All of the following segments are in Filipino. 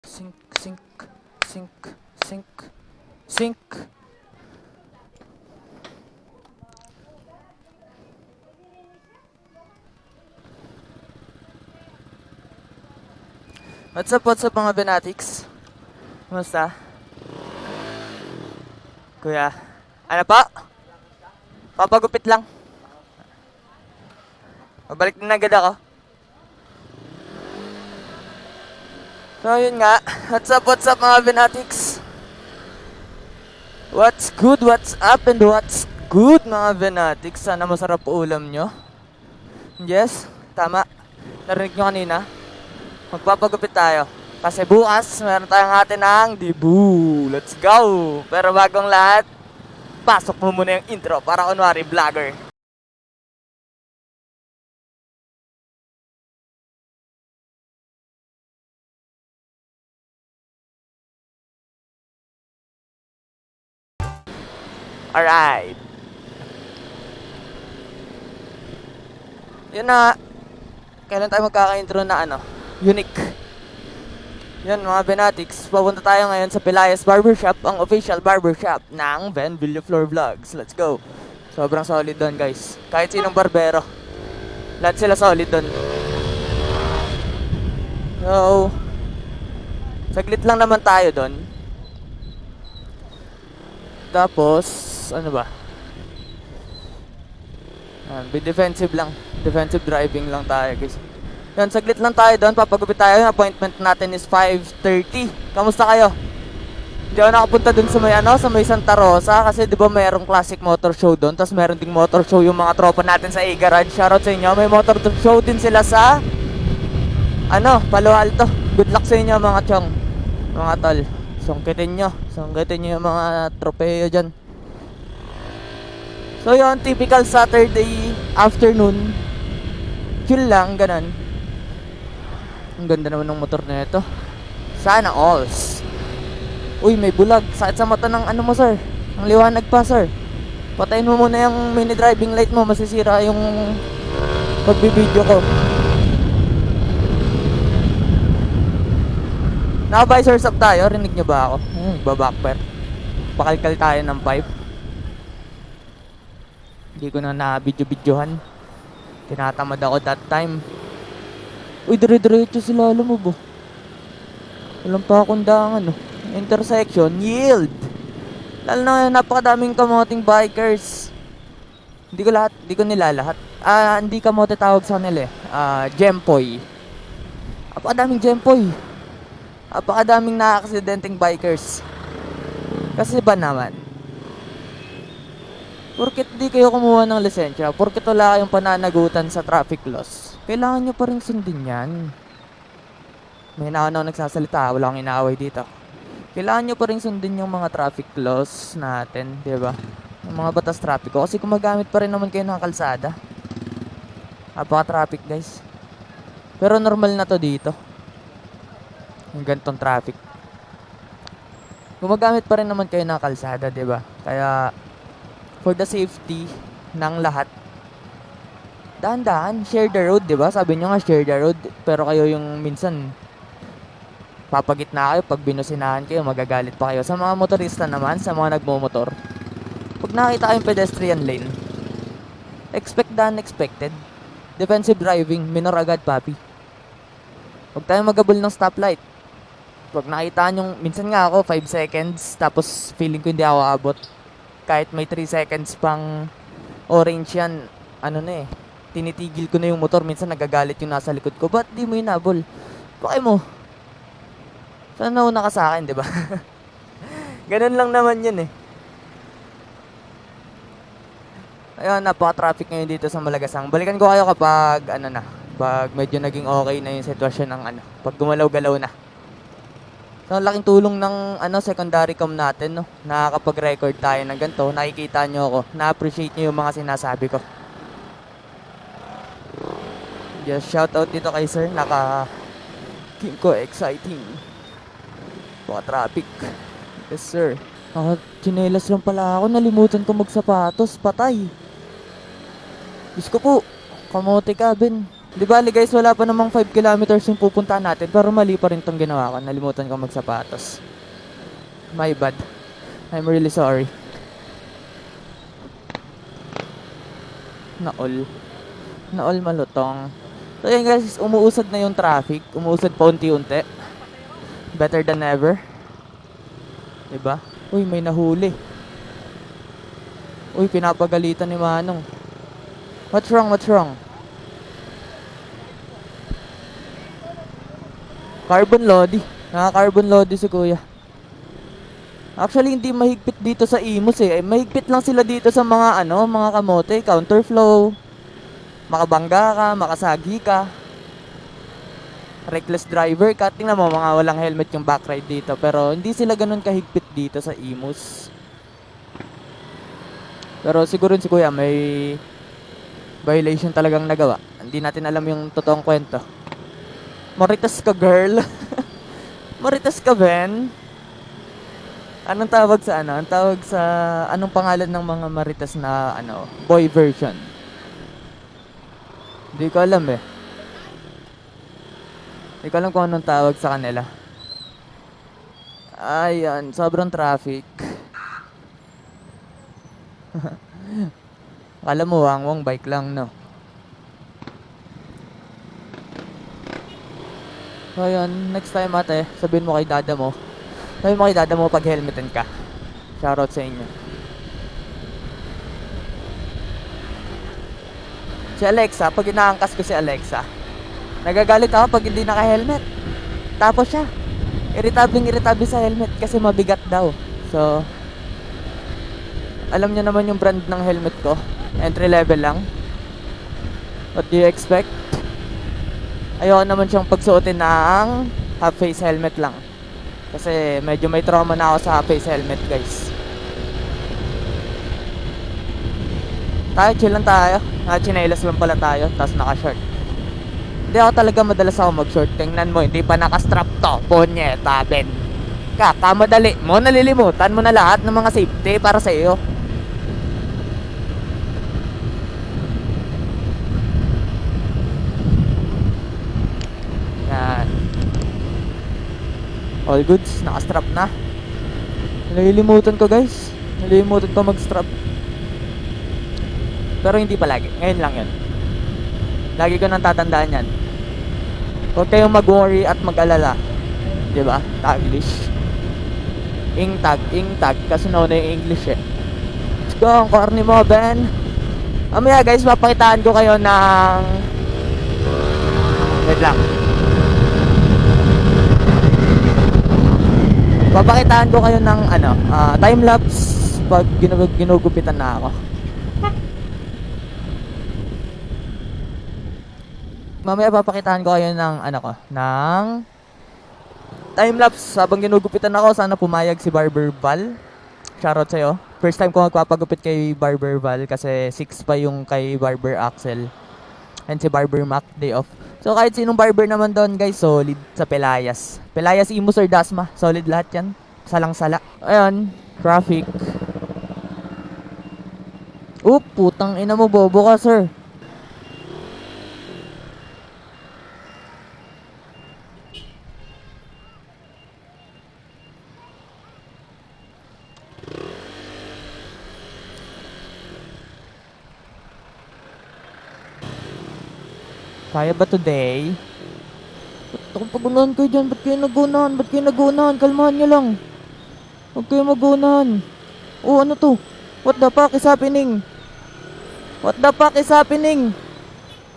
Sync, sync, sync, sync, sync. What's up mga Benatics? Kumusta? Kuya, ano pa? Papagupit lang. Babalik na agad ako. So yun nga, what's up mga Benatics? What's good, what's up, and what's good mga Benatics? Sana masarap ulam nyo. Yes, tama. Narinig nyo kanina? Magpapagupit tayo. Kasi bukas, meron tayong hati ng debut. Let's go! Pero bagong lahat, pasok mo muna yung intro para kunwari vlogger. Alright. Yun na. Kailan tayo magkaka-intro na unique. Yan mga Benatics, papunta tayo ngayon sa Pelayas Barbershop, ang official barbershop ng Ben Villaflor Vlogs. Let's go. Sobrang solid doon guys. Kahit sinong barbero, lahat sila solid doon. So, saglit lang naman tayo doon. Tapos, ano ba? Be defensive lang. Defensive driving lang tayo guys. Yan, saglit lang tayo doon. Papagupit tayo. Yung appointment natin is 5:30. Kamusta kayo? Hindi ako nakapunta doon sa may sa may Santa Rosa. Kasi di ba mayroong classic motor show doon. Tapos meron ding motor show yung mga tropa natin sa A-Garage. Shoutout sa inyo. May motor show din sila sa Palo Alto. Good luck sa inyo mga chong. Mga tol. Sungkitin nyo yung mga tropeyo dyan. So yun, typical Saturday afternoon. Chill lang, ganun. Ang ganda naman ng motor na ito. Sana alls. Uy, may bulag. Sakit sa mata ng mo, sir. Ang liwanag pa, sir. Patayin mo muna yung mini driving light mo. Masisira yung pagbibideo ko. Naka-visors up tayo. Rinig nyo ba ako? Babackfire. Pakalkal tayo ng pipe. Hindi ko na na-video-videohan. Tinatamad ako that time. Uy, dire-diretso si Lalo mo bo. Walang pa akong daang intersection, yield. Lalo na napakadaming kamoting bikers. Hindi ko nila lahat. Hindi kamote tawag sa kanila Gempoy. Napakadaming Gempoy. Napakadaming na-aksidenteng bikers. Kasi ba naman? Porket di kayo kumuha ng lisensya, porket wala kayong pananagutan sa traffic laws, kailangan nyo pa rin sundin yan. May nauna nagsasalita, wala akong inaaway dito. Kailangan nyo pa rin sundin yung mga traffic laws natin, di ba? Yung mga batas trapiko, kasi gumagamit pa rin naman kayo ng kalsada. Napaka-traffic guys. Pero normal na to dito. Yung gantong traffic. Gumagamit pa rin naman kayo ng kalsada, di ba? Kaya for the safety ng lahat, dahan-dahan, share the road, di ba? Sabi nyo nga, share the road. Pero kayo yung minsan, papagitna kayo, pag binusinahan kayo, magagalit pa kayo. Sa mga motorista naman, sa mga nagmumotor, pag nakita kayong pedestrian lane, expect the unexpected. Defensive driving, minor agad, papi. Huwag tayo magabol ng stoplight. Pag nakita nyo, minsan nga ako, 5 seconds, tapos feeling ko hindi ako abot. Kahit may 3 seconds pang orange yan, tinitigil ko na yung motor. Minsan nagagalit yung nasa likod ko. Ba't di mo hinabol? Bakit mo? Sana nauna ka sa akin, di ba? Ganun lang naman yun Ayun, napaka-traffic ngayon dito sa Malagasang. Balikan ko kayo kapag, pag medyo naging okay na yung sitwasyon ng pag gumalaw-galaw na. So, laking tulong ng secondary cam natin, no? Nakakapag-record tayo ng ganito. Nakikita nyo ako. Na-appreciate nyo yung mga sinasabi ko. Just shout out dito kay sir. Team ko exciting. Traffic. Yes sir. Chinelas lang pala ako. Nalimutan ko magsapatos. Patay. Diyos ko po. Kamote ka, Ben. Di bali guys, wala pa namang 5 kilometers yung pupuntahan natin, pero mali pa rin tong ginawa ko. Nalimutan ko magsapatos. My bad. I'm really sorry. Naol. Naol malutong. So yun guys, umuusad na yung traffic. Umuusad pa unti-unti. Better than ever. Diba? Uy, may nahuli. Uy, pinapagalitan ni Manong. What's wrong? What's wrong? Carbon Lodi. Naka-carbon Lodi si kuya. Actually, hindi mahigpit dito sa Imus eh. Mahigpit lang sila dito sa mga mga kamote, counterflow. Makabangga ka, makasagi ka. Reckless driver ka. Tingnan mo, mga walang helmet yung backride dito. Pero hindi sila ganun kahigpit dito sa Imus. Pero siguro si kuya may violation talagang nagawa. Hindi natin alam yung totoong kwento. Maritas ka, girl. Maritas ka, Ben. Anong tawag sa Ang tawag sa anong pangalan ng mga maritas na boy version? Hindi ko alam eh. Hindi ko alam kung anong tawag sa kanila. Ayan, sobrang traffic. Akala mo, wangwang bike lang, no? So, ayun, next time ate, sabihin mo kay dada mo. Sabihin mo kay dada mo pag helmetan ka. Shoutout sa inyo. Si Alexa, pag inaangkas ko si Alexa, nagagalit ako pag hindi naka-helmet. Tapos siya, irritable sa helmet kasi mabigat daw. So, alam niyo naman yung brand ng helmet ko. Entry level lang. What do you expect? Ayoko naman siyang pagsuotin ng half face helmet lang. Kasi medyo may trauma na ako sa half face helmet, guys. Tayo, chill lang tayo. Naka-chinelas lang pala tayo, tapos naka-short. Hindi ako talaga madalas ako mag-short. Tingnan mo, hindi pa naka-strap to. Punyeta, Ben. Kamadali mo, nalilimutan mo na lahat ng mga safety para sa iyo. Yan. All goods, naka-strap na. Nalilimutan ko, guys. Nalilimutan ko mag-strap. Pero hindi palagi. Ngayon lang yun. Lagi ko nang tatandaan yan. Huwag kayong mag-worry at mag-alala. Diba? Taglish. Ing-tag. Kasi nauna yung English eh. Let's go, ang corny mo, Ben. Mamaya guys, mapakitaan ko kayo ng... Wait lang. Papakitaan ko kayo ng time-lapse pag ginugupitan na ako. Mamaya papakitaan ko kayo ng ng time-lapse habang ginugupitan ako. Sana pumayag si Barber Val. Shoutout sa'yo. First time ko magpapagupit kay Barber Val kasi 6 pa yung kay Barber Axel. And si Barber Mac, day off. So kahit sinong barber naman doon guys, solid sa Pelayas. Pelayas, Imus or Dasma, solid lahat yan. Salang-sala. Ayun, traffic. Oop, putang ina mo, bobo ka sir. Kaya ba today? Ba't pagunahan kayo dyan? Ba't kayo nagunahan? Kalmahan nyo lang. Huwag kayo magunahan. Oh, ano to? What the fuck is happening?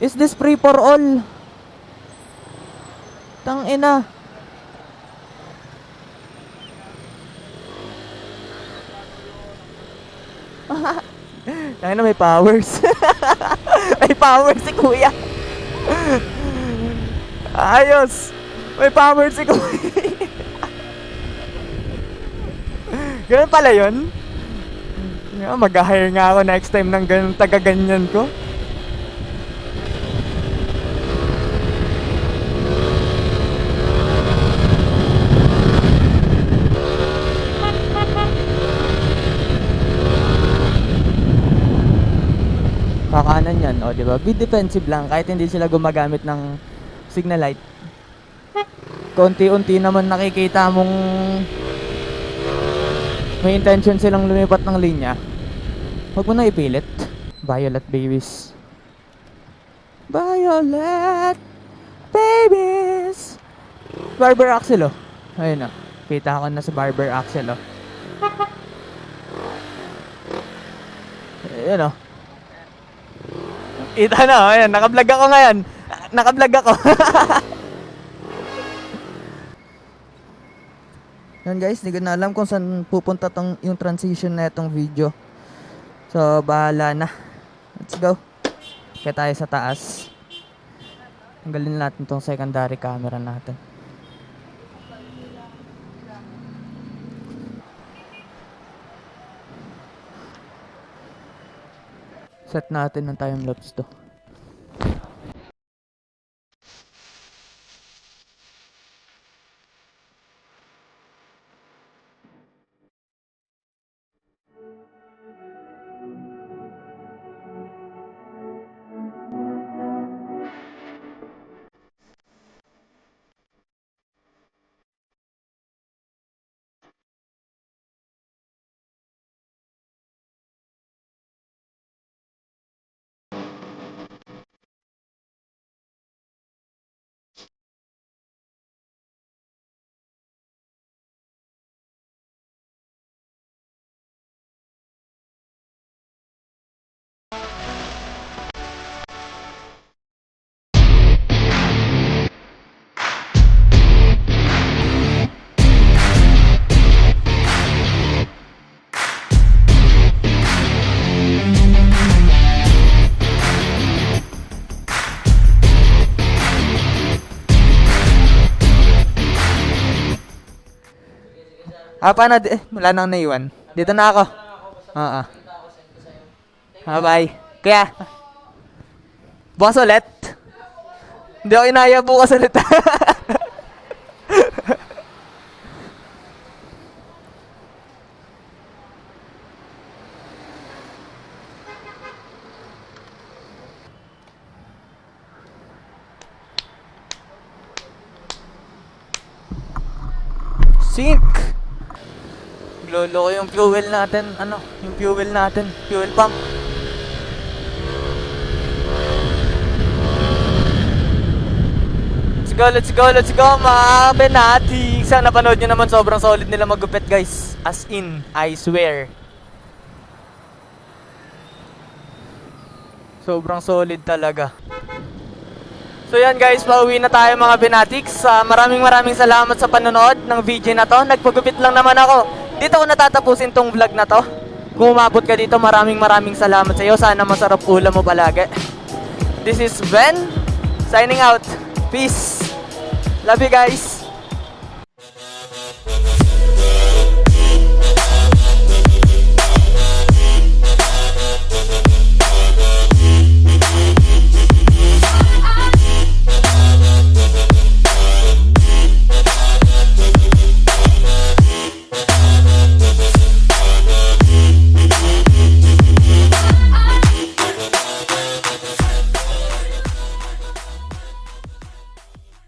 Is this free for all? Tang ina. Tangina, may powers. May powers si kuya. Ayos. May powers si kuya. Ganun pala yun. Mag-hire nga ako next time ng ganun taga-ganyan ko. Kakanan ganyan, o, di ba? Be defensive lang kahit hindi sila gumagamit ng signal light. Konti-unti naman nakikita mong may intention silang lumipat ng linya. Huwag mo na ipilit. Violet babies. Violet babies. Barber Axel, oh. Ayun, oh. Kita ko na sa Barber Axel, oh. Ayun, oh. Kita na, oh. Ayun, nakablog ako ngayon. Nakablog ako. Yan guys, hindi ko na alam kung saan pupunta yung transition na itong video. So, bahala na. Let's go. Kaya tayo sa taas. Tanggalin natin tong secondary camera natin. Set natin ng time lapse to. Paano? Wala nang naiwan. Dito na ako. Oo. Bye. Kaya, bukas ulit. Hindi ako inaya bukas ulit. Sink! Lolo ko yung fuel natin, yung fuel natin, fuel pump. Let's go, mga Benati. Sana napanood nyo naman, sobrang solid nila magupit guys. As in, I swear. Sobrang solid talaga. So yan guys, pauwi na tayo mga Benatics. Maraming salamat sa panonood ng video na to. Nagpagupit lang naman ako. Dito ko natatapusin tong vlog na to. Kung umabot ka dito, maraming salamat sa iyo. Sana masarap ulam mo palagi. This is Ben, signing out. Peace. Love you guys.